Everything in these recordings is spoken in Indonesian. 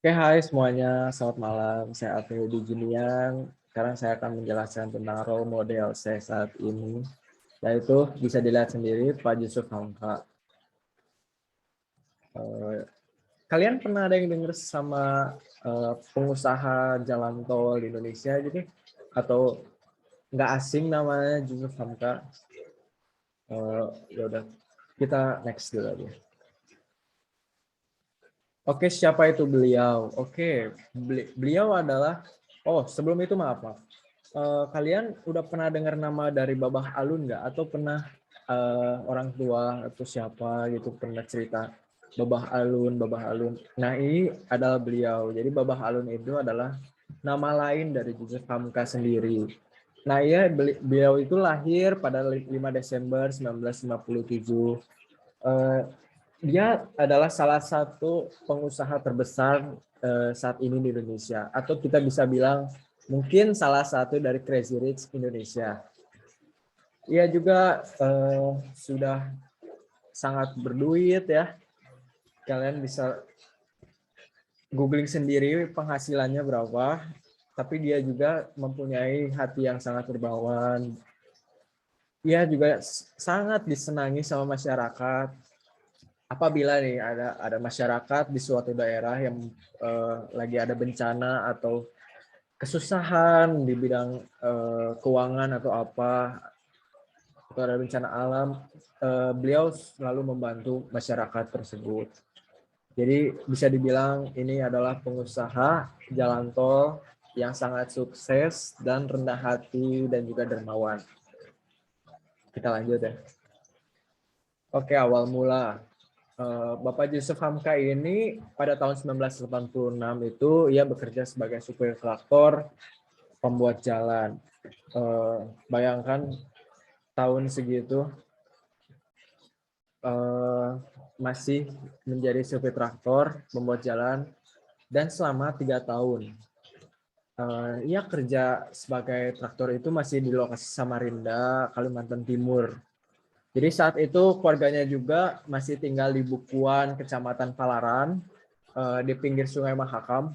Oke, hai semuanya. Selamat malam. Saya Ateo di Junian. Sekarang saya akan menjelaskan tentang role model saya saat ini, yaitu bisa dilihat sendiri Pak Yusuf Hamka. Eh, Kalian pernah ada yang dengar sama pengusaha jalan tol di Indonesia gitu? Atau nggak asing namanya Yusuf Hamka? Ya udah, kita next dulu aja. Oke, siapa itu beliau? Oke, beliau adalah, oh sebelum itu maaf. Kalian udah pernah dengar nama dari Babah Alun nggak? Atau pernah orang tua atau siapa gitu pernah cerita Babah Alun, Babah Alun. Nah ini adalah beliau. Jadi Babah Alun itu adalah nama lain dari Yusuf Hamka sendiri. Nah iya beliau itu lahir pada 5 Desember 1957. Eh, Dia adalah salah satu pengusaha terbesar saat ini di Indonesia. Atau kita bisa bilang mungkin salah satu dari Crazy Rich Indonesia. Ia juga sudah sangat berduit ya. Kalian bisa googling sendiri penghasilannya berapa. Tapi dia juga mempunyai hati yang sangat dermawan. Ia juga sangat disenangi sama masyarakat. Apabila nih ada masyarakat di suatu daerah yang lagi ada bencana atau kesusahan di bidang keuangan atau apa, atau ada bencana alam, beliau selalu membantu masyarakat tersebut. Jadi bisa dibilang ini adalah pengusaha jalan tol yang sangat sukses dan rendah hati dan juga dermawan. Kita lanjut ya. Oke, awal mula. Bapak Yusuf Hamka ini pada tahun 1986 itu ia bekerja sebagai supir traktor pembuat jalan. Bayangkan tahun segitu masih menjadi supir traktor membuat jalan dan selama 3 tahun ia kerja sebagai traktor itu masih di lokasi Samarinda, Kalimantan Timur. Jadi saat itu keluarganya juga masih tinggal di Bukuan, Kecamatan Palaran, di pinggir Sungai Mahakam,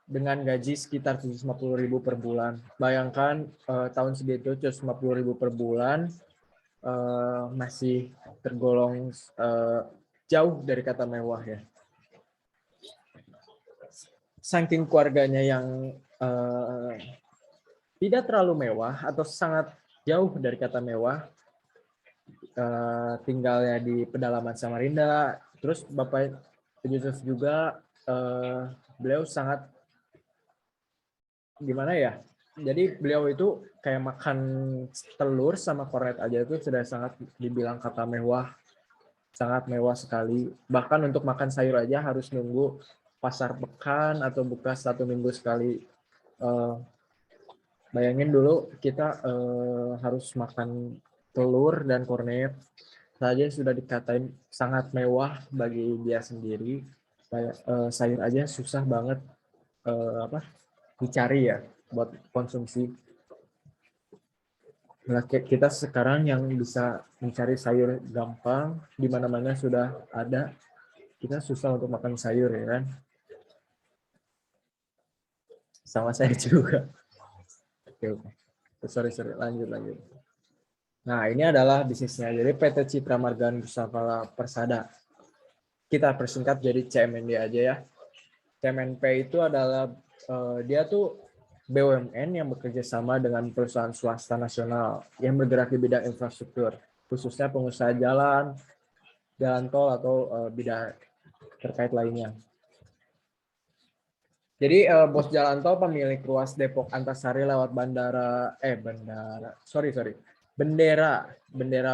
dengan gaji sekitar 750.000 per bulan. Bayangkan tahun segitu 750.000 per bulan masih tergolong jauh dari kata mewah ya. Saking keluarganya yang tidak terlalu mewah atau sangat jauh dari kata mewah, tinggalnya di pedalaman Samarinda. Terus Bapak Yusuf juga beliau sangat gimana ya? Jadi beliau itu kayak makan telur sama kornet aja itu sudah sangat dibilang kata mewah, sangat mewah sekali. Bahkan untuk makan sayur aja harus nunggu pasar pekan atau buka 1 minggu sekali. Bayangin dulu kita harus makan telur dan kornet saja sudah dikatain sangat mewah bagi dia sendiri. Sayur aja susah banget dicari ya buat konsumsi. Nah, kita sekarang yang bisa mencari sayur gampang, di mana-mana sudah ada, kita susah untuk makan sayur ya kan. Sama saya juga. Oke. Sorry, lanjut. Nah, ini adalah bisnisnya. Jadi PT Citra Marga Nusantara Persada. Kita persingkat jadi CMND aja ya. CMNP itu adalah dia tuh BUMN yang bekerja sama dengan perusahaan swasta nasional yang bergerak di bidang infrastruktur, khususnya pengusaha jalan tol atau bidang terkait lainnya. Jadi bos jalan tol pemilik ruas Depok Antasari lewat bendera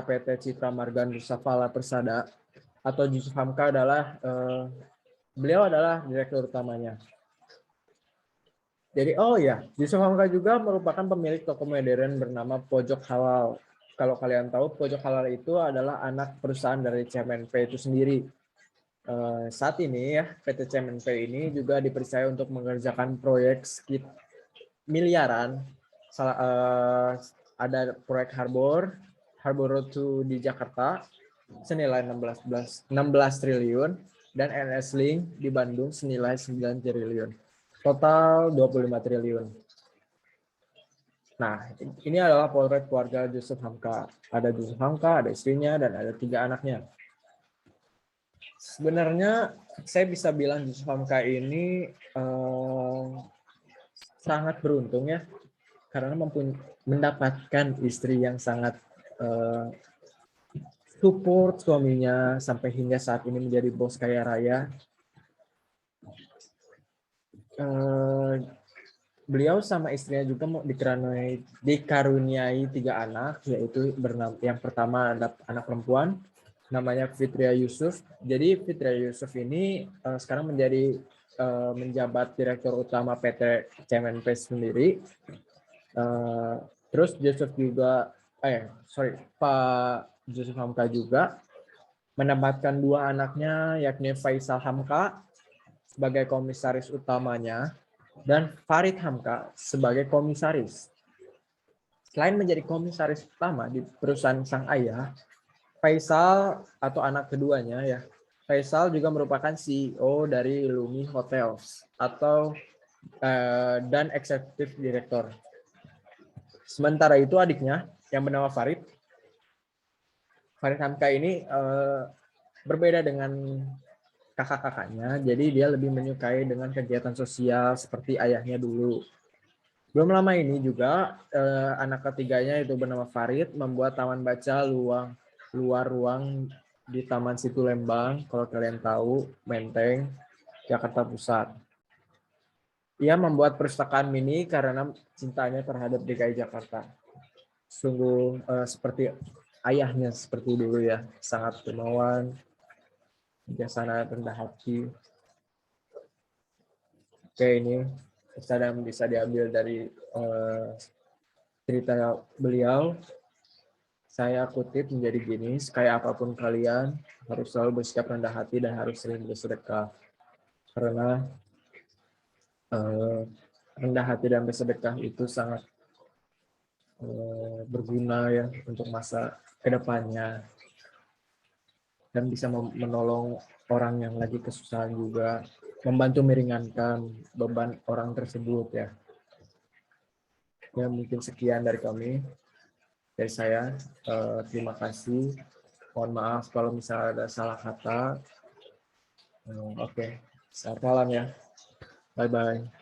PT Citra Marga Nusantara Persada atau Yusuf Hamka adalah beliau adalah direktur utamanya. Jadi Yusuf Hamka juga merupakan pemilik toko modern bernama Pojok Halal. Kalau kalian tahu, Pojok Halal itu adalah anak perusahaan dari CMNP itu sendiri. Saat ini ya PT CMNP ini juga dipercaya untuk mengerjakan proyek miliaran. Ada proyek Harbor Road to di Jakarta senilai 16 triliun. dan NS Link di Bandung senilai 9 triliun. Total 25 triliun. Nah, ini adalah potret keluarga Yusuf Hamka. Ada Yusuf Hamka, ada istrinya, dan ada 3 anaknya. Sebenarnya saya bisa bilang Yusuf Hamka ini sangat beruntung ya, karena mendapatkan istri yang sangat support suaminya sampai hingga saat ini menjadi bos kaya raya. Beliau sama istrinya juga dikaruniai 3 anak, yaitu yang pertama ada anak perempuan namanya Fitria Yusuf. Jadi Fitria Yusuf ini sekarang menjabat direktur utama PT CMNP sendiri. Terus Pak Yusuf Hamka juga menempatkan 2 anaknya, yakni Faisal Hamka sebagai komisaris utamanya dan Farid Hamka sebagai komisaris. Selain menjadi komisaris utama di perusahaan sang ayah, Faisal atau anak keduanya ya, Faisal juga merupakan CEO dari Lumi Hotels dan eksekutif direktur. Sementara itu adiknya yang bernama Farid Hamka ini berbeda dengan kakak-kakaknya, jadi dia lebih menyukai dengan kegiatan sosial seperti ayahnya dulu. Belum lama ini juga anak ketiganya itu bernama Farid membuat taman baca luar ruang di Taman Situ Lembang, kalau kalian tahu, Menteng, Jakarta Pusat. Ia membuat perpustakaan mini karena cintanya terhadap DKI Jakarta. Sungguh seperti ayahnya seperti dulu ya, sangat dermawan, bijaksana, rendah hati. Oke, ini sedang bisa diambil dari cerita beliau. Saya kutip menjadi gini, kayak apapun kalian harus selalu bersikap rendah hati dan harus sering bersedekah. Karena rendah hati dan bersedekah itu sangat berguna ya untuk masa kedepannya. Dan bisa menolong orang yang lagi kesusahan juga, membantu meringankan beban orang tersebut ya. Ya mungkin sekian dari saya. Terima kasih. Mohon maaf kalau misalnya ada salah kata. Oke. Selamat malam ya. Bye-bye.